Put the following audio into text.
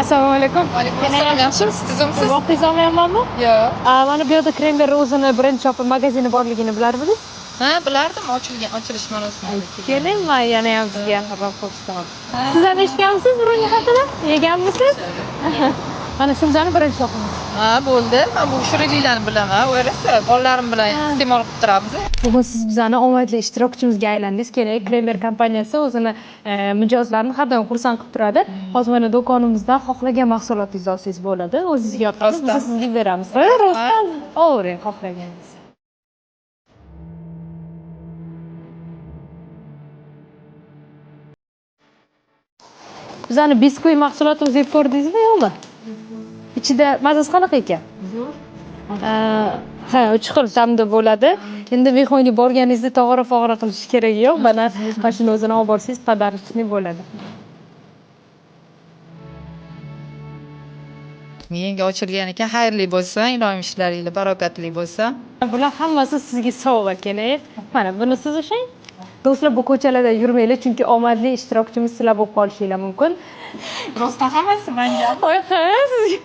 Assalomu alaykum. Assalom, yaxshimisiz? Tuzumsiz? Vaqtingiz olmayapmanmi? Yo'q. Mana bu yerda Krember o'zini brend shopi magazini borligini bilardingiz? Ha, bilardim, ochilish marosimi. Keling, men yana ham sizga xabar qo'yishim. Sizlar eshitganmisiz buning haqida? Yeganmisiz? Mana Shumzani brend shopimiz. Ha, bo'ldi. Men bu shirinliklarni bilaman. O'rasa, bolalarim bilan iste'mol qilib turamiz. Bugun siz bizani omadli ishtirokchimizga aylandingiz. Keling, Krember kompaniyasi o'zini mijozlarini har doim xursand qilib turadi. Hozir mana do'konimizdan xohlagan mahsulotingizni olsangiz bo'ladi. O'zingizga yoqqan biz sizga beramiz. Rostdan olavering xohlaganingiz. Bizani biskuit mahsulotimizni yeb ko'rdingizmi yo'qmi? Ichida mazasi qanaqa ekan? Ha, 3 xil ta'mda bo'ladi. Endi mehmonga borganingizda tog'ora-fog'ora qilish keragi yo'q. Mana shuni o'zini olib borsangiz podarочный bo'ladi. Menga ochilgan ekan, xayrli bo'lsin, iloyim ishlaringiz barokatli bo'lsin. Bular hammasi sizga sovg'a keling. Mana buni siz ushlang. Do'stlar, bu ko'chalarda yurmanglar, chunki omadli ishtirokchimiz sizlar bo'lib qolishinglar mumkin. Rostdan hammasi menga. Voy, sizga